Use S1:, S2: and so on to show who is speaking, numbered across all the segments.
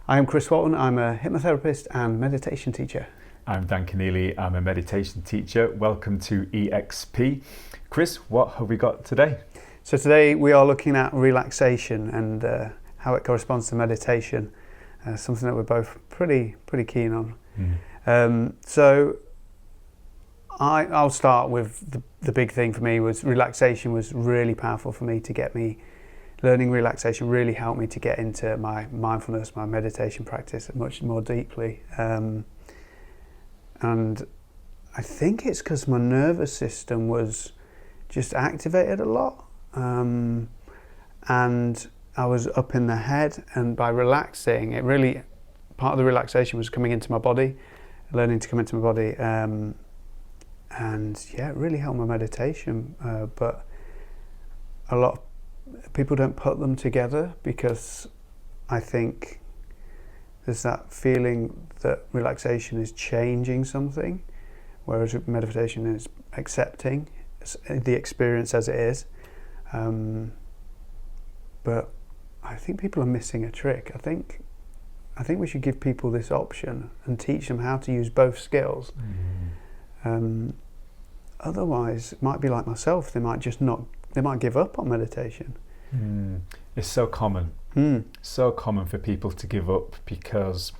S1: I am Chris Walton. I'm a hypnotherapist and meditation teacher.
S2: I'm Dan Keneally. I'm a meditation teacher. Welcome to EXP. Chris, what have we got today?
S1: So today we are looking at relaxation and how it corresponds to meditation, something that we're both pretty keen on. So I'll start with the big thing for me was relaxation was really powerful for me to get me. Learning relaxation really helped me to get into my mindfulness, my meditation practice much more deeply. And I think it's because my nervous system was just activated a lot. And I was up in the head, and by relaxing, part of the relaxation was coming into my body, learning to come into my body. And yeah, it really helped my meditation. But a lot of people don't put them together because I think there's that feeling that relaxation is changing something, whereas meditation is accepting the experience as it is. But I think people are missing a trick. I think we should give people this option and teach them how to use both skills. Otherwise, it might be like myself. They might give up on meditation.
S2: It's so common. So common for people to give up because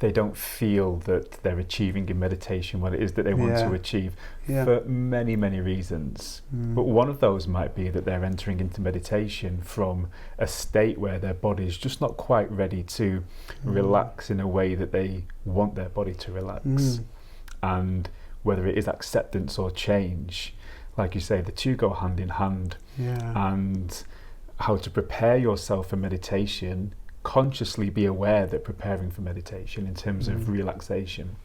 S2: they don't feel that they're achieving in meditation what it is that they want to achieve for many reasons. But one of those might be that they're entering into meditation from a state where their body is just not quite ready to relax in a way that they want their body to relax. And whether it is acceptance or change, like you say, the two go hand in hand. And how to prepare yourself for meditation, consciously be aware that preparing for meditation in terms of relaxation,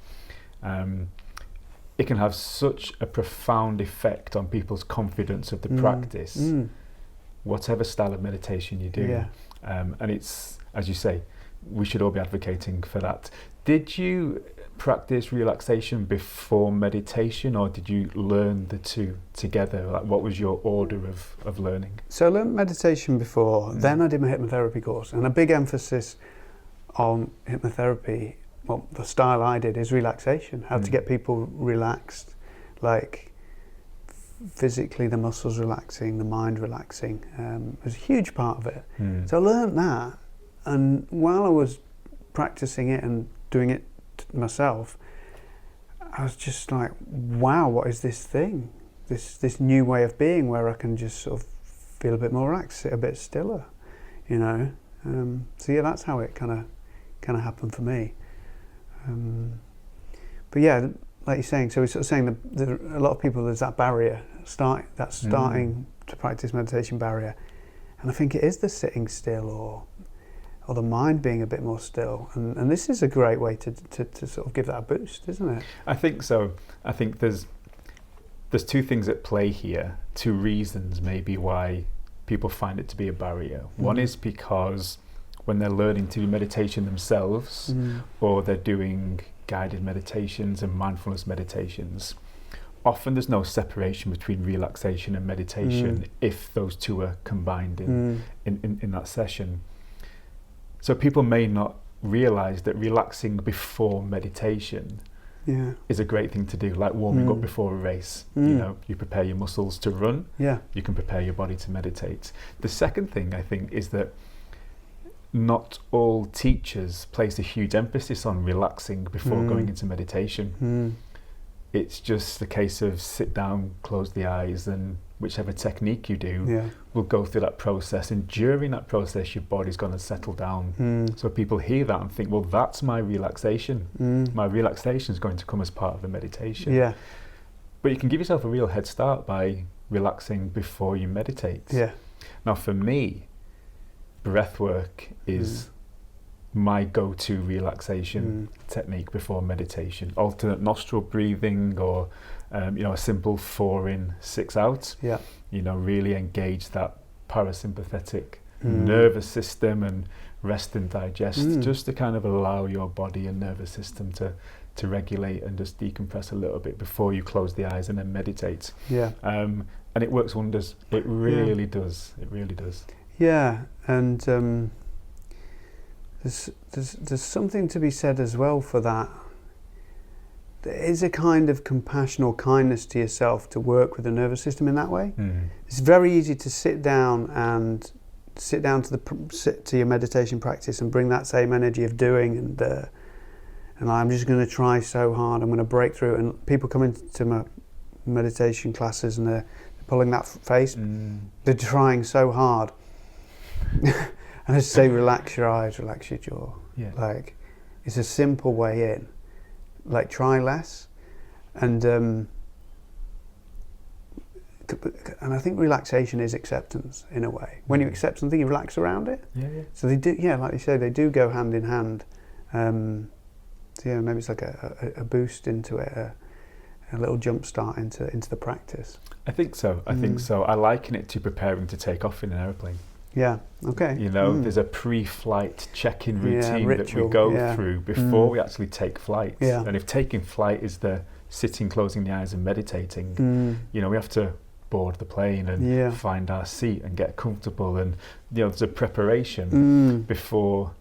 S2: it can have such a profound effect on people's confidence of the practice, whatever style of meditation you do. And it's, as you say, we should all be advocating for that. Did you practice relaxation before meditation, or did you learn the two together? Like, what was your order of learning?
S1: So I learned meditation before, then I did my hypnotherapy course, and a big emphasis on hypnotherapy, well, the style I did is relaxation, how to get people relaxed, like physically the muscles relaxing, the mind relaxing, was a huge part of it. So I learned that, and while I was practicing it and doing it myself, I was just like, wow, what is this thing, this new way of being where I can just sort of feel a bit more relaxed, sit a bit stiller, you know. So yeah, that's how it kind of happened for me. But yeah, like you're saying, so we're sort of saying that a lot of people, there's that barrier, starting to practice meditation barrier, and I think it is the sitting still or the mind being a bit more still, and this is a great way to sort of give that a boost, isn't it?
S2: I think so. I think there's two things at play here, two reasons maybe why people find it to be a barrier. One is because when they're learning to do meditation themselves, or they're doing guided meditations and mindfulness meditations, often there's no separation between relaxation and meditation if those two are combined in that session. So people may not realize that relaxing before meditation is a great thing to do, like warming up before a race. You know, you prepare your muscles to run, you can prepare your body to meditate. The second thing I think is that not all teachers place a huge emphasis on relaxing before going into meditation. It's just a case of sit down, close the eyes, and whichever technique you do will go through that process, and during that process your body's going to settle down. So people hear that and think, well, that's my relaxation. My relaxation is going to come as part of the meditation. But you can give yourself a real head start by relaxing before you meditate. Now for me, breath work is my go-to relaxation technique before meditation. Alternate nostril breathing, or a simple 4 in, 6 out. You know, really engage that parasympathetic nervous system and rest and digest, just to kind of allow your body and nervous system to regulate and just decompress a little bit before you close the eyes and then meditate. And it works wonders. It really does. It really does.
S1: And there's something to be said as well for that. There is a kind of compassion or kindness to yourself to work with the nervous system in that way. It's very easy to sit down to your meditation practice and bring that same energy of doing and I'm just going to try so hard, I'm going to break through. And people come into my meditation classes and they're pulling that face. They're trying so hard. And I just say, relax your eyes, relax your jaw.
S2: Yeah.
S1: Like, it's a simple way in. Like, try less. And I think relaxation is acceptance in a way. When you accept something, you relax around it.
S2: Yeah.
S1: So they do, like you say, they do go hand in hand. So yeah, maybe it's like a boost into it, a little jump start into the practice.
S2: I think so. I liken it to preparing to take off in an aeroplane.
S1: Yeah. Okay.
S2: There's a pre-flight check-in routine
S1: ritual,
S2: that we go through before we actually take flight.
S1: Yeah.
S2: And if taking flight is the sitting, closing the eyes and meditating, we have to board the plane and find our seat and get comfortable, and there's a preparation before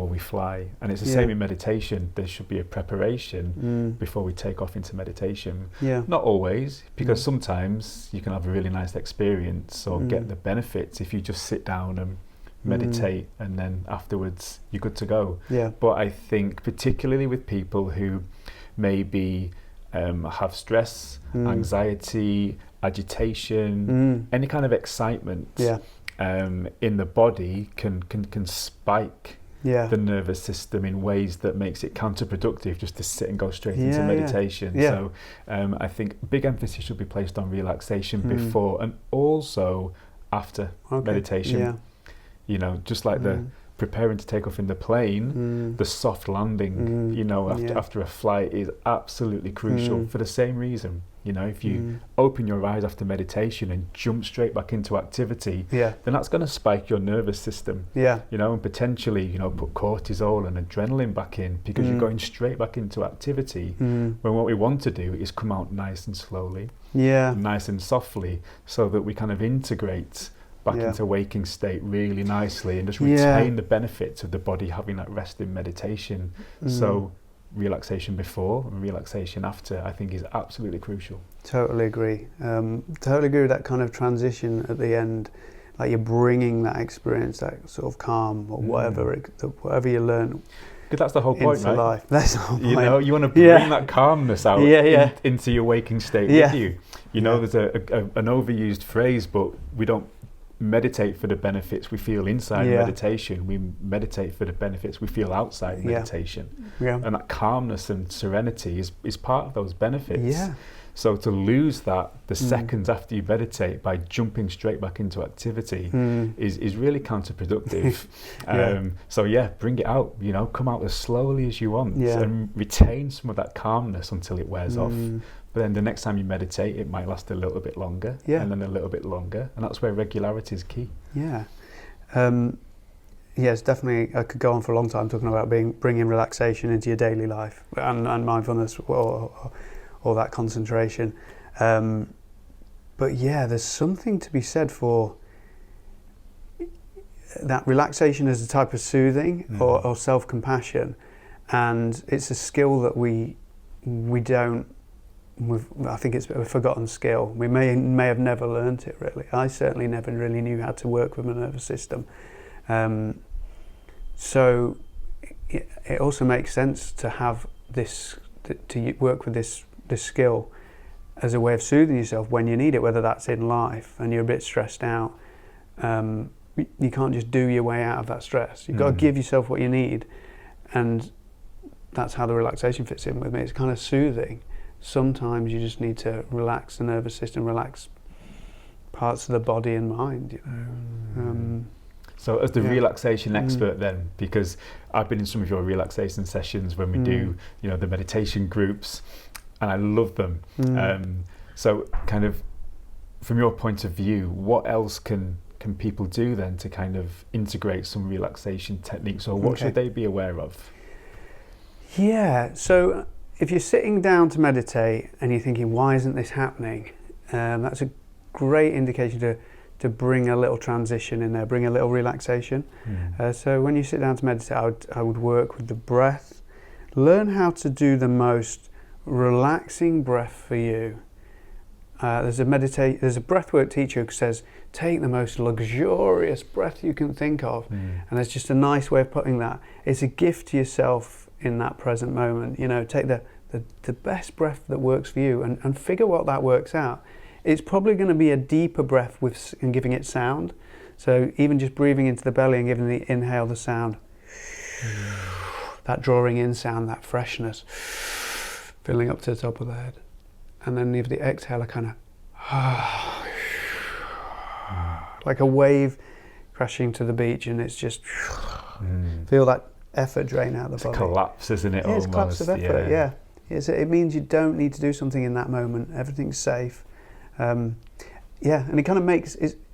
S2: we fly. And it's the same in meditation. There should be a preparation before we take off into meditation. Not always, because sometimes you can have a really nice experience or get the benefits if you just sit down and meditate and then afterwards you're good to go. But I think particularly with people who maybe have stress, anxiety, agitation, any kind of excitement in the body can spike the nervous system in ways that makes it counterproductive just to sit and go straight into meditation. So I think big emphasis should be placed on relaxation before and also after meditation. Just like the preparing to take off in the plane, the soft landing, after a flight is absolutely crucial for the same reason. If you open your eyes after meditation and jump straight back into activity, then that's going to spike your nervous system. And potentially, put cortisol and adrenaline back in because you're going straight back into activity. When what we want to do is come out nice and slowly, nice and softly, so that we kind of integrate back into waking state really nicely and just retain the benefits of the body having that rest in meditation. So relaxation before and relaxation after, I think, is absolutely crucial.
S1: Totally agree. Totally agree with that kind of transition at the end. Like, you're bringing that experience, that sort of calm or whatever you learn.
S2: Because that's the whole point, right?
S1: Life. That's the whole point.
S2: You want to bring that calmness out into your waking state with you. There's an overused phrase, but we don't meditate for the benefits we feel inside meditation. We meditate for the benefits we feel outside meditation. And that calmness and serenity is part of those benefits. So to lose that the seconds after you meditate by jumping straight back into activity is really counterproductive. So bring it out, come out as slowly as you want and retain some of that calmness until it wears off. But then the next time you meditate, it might last a little bit longer, and then a little bit longer, and that's where regularity is key. Yes,
S1: definitely. I could go on for a long time talking about bringing relaxation into your daily life and mindfulness or that concentration. But there's something to be said for that relaxation as a type of soothing or self-compassion, and it's a skill that we don't. I think it's a forgotten skill. We may have never learnt it really. I certainly never really knew how to work with my nervous system. So it also makes sense to have this, to work with this skill as a way of soothing yourself when you need it, whether that's in life and you're a bit stressed out. You can't just do your way out of that stress. You've got to give yourself what you need, and that's how the relaxation fits in with me. It's kind of soothing. Sometimes you just need to relax the nervous system, relax parts of the body and mind.
S2: So as the relaxation expert then, because I've been in some of your relaxation sessions when we do, the meditation groups, and I love them. So kind of from your point of view, what else can people do then to kind of integrate some relaxation techniques, or what should they be aware of?
S1: So if you're sitting down to meditate and you're thinking, why isn't this happening? That's a great indication to bring a little transition in there, bring a little relaxation. So when you sit down to meditate, I would work with the breath. Learn how to do the most relaxing breath for you. There's a breathwork teacher who says, take the most luxurious breath you can think of. And it's just a nice way of putting that. It's a gift to yourself in that present moment. You know, take the best breath that works for you and figure what that works out. It's probably going to be a deeper breath and giving it sound. So even just breathing into the belly and giving the inhale the sound. That drawing in sound, that freshness, filling up to the top of the head. And then the exhale, a kind of like a wave crashing to the beach, and it's just feel that effort drain out of the body.
S2: It's a collapse, isn't it?
S1: Yeah, it's collapse of effort, yeah. It means you don't need to do something in that moment. Everything's safe. And it kind of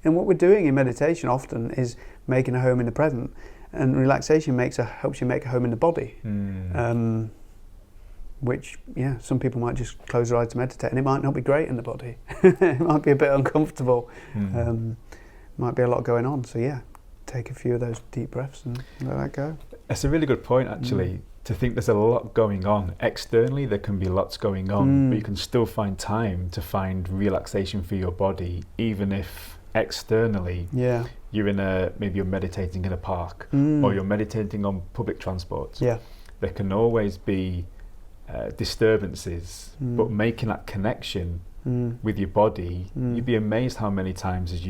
S1: and what we're doing in meditation often is making a home in the present, and relaxation helps you make a home in the body. Which, some people might just close their eyes to meditate, and it might not be great in the body. It might be a bit uncomfortable. Might be a lot going on. So take a few of those deep breaths and let that go.
S2: That's a really good point, actually. To think there's a lot going on. Externally, there can be lots going on, but you can still find time to find relaxation for your body, even if externally you're maybe you're meditating in a park or you're meditating on public transport. There can always be disturbances, but making that connection with your body, you'd be amazed how many times, as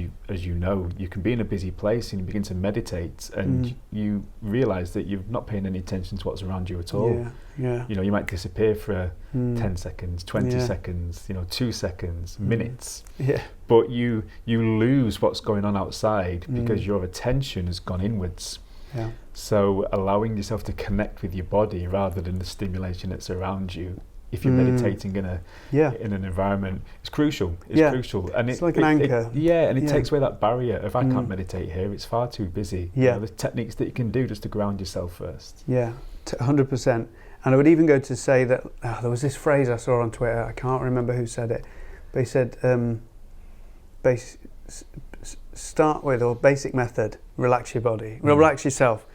S2: you know, you can be in a busy place and you begin to meditate and you realise that you're not paying any attention to what's around you at all. You know, you might disappear for 10 seconds, 20 seconds, 2 seconds, minutes. But you lose what's going on outside because your attention has gone inwards. So allowing yourself to connect with your body rather than the stimulation that's around you, if you're meditating in an environment, it's crucial. It's crucial, and
S1: it's like an anchor.
S2: It takes away that barrier of I can't meditate here. It's far too busy. There's techniques that you can do just to ground yourself first.
S1: 100%. And I would even go to say that there was this phrase I saw on Twitter. I can't remember who said it, but he said, start with, or basic method, relax your body, relax yourself.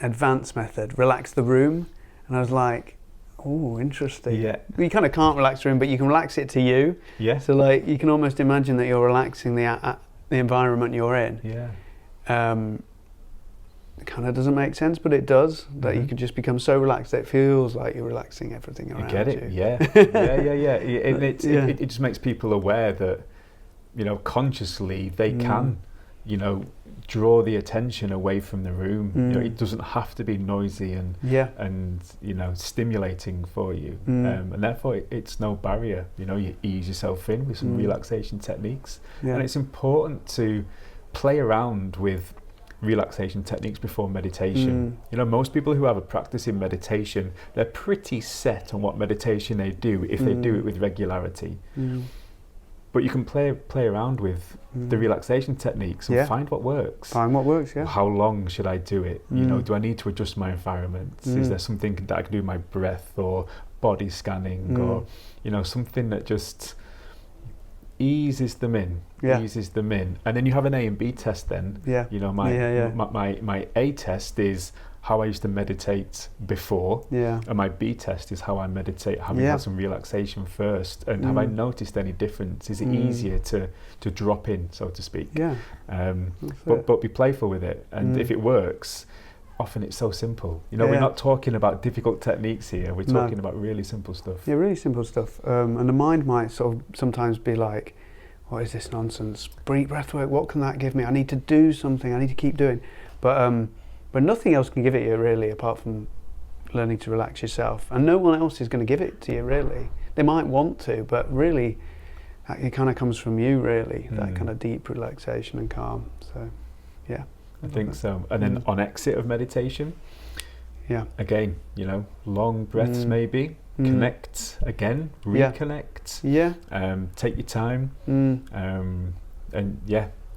S1: Advanced method, relax the room. And I was like, oh, interesting. You kind of can't relax the room, but you can relax it to you. So like you can almost imagine that you're relaxing the environment you're in. It kind of doesn't make sense, but it does. That you can just become so relaxed that it feels like you're relaxing everything around you.
S2: You get it, It just makes people aware that, consciously they can, draw the attention away from the room. It doesn't have to be noisy and stimulating for you, and therefore it's no barrier. You ease yourself in with some relaxation techniques, and it's important to play around with relaxation techniques before meditation. Most people who have a practice in meditation, they're pretty set on what meditation they do if they do it with regularity. But you can play around with the relaxation techniques and find what works. How long should I do it? Do I need to adjust my environment? Is there something that I can do with my breath or body scanning or something that just eases them in, and then you have an A and B test. Then my A test is how I used to meditate before, and my B test is how I meditate having had some relaxation first, and have I noticed any difference? Is it easier to drop in, so to speak? But be playful with it, and if it works, often it's so simple. We're not talking about difficult techniques here, we're talking about really simple stuff.
S1: Really simple stuff, and the mind might sort of sometimes be like, what is this nonsense? Breath work, what can that give me? I need to do something, I need to keep doing. But nothing else can give it you really, apart from learning to relax yourself. And no one else is going to give it to you really. They might want to, but really, it kind of comes from you really, that kind of deep relaxation and calm. So,
S2: I think so. And then on exit of meditation, again, long breaths maybe, connect again, reconnect, take your time, and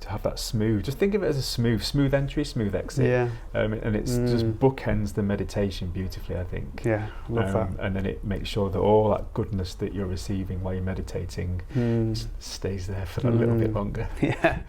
S2: to have that smooth. Just think of it as a smooth entry, smooth exit.
S1: Yeah.
S2: And it's just bookends the meditation beautifully, I think.
S1: Yeah, love that.
S2: And then it makes sure that all that goodness that you're receiving while you're meditating stays there for a little bit longer.
S1: Yeah.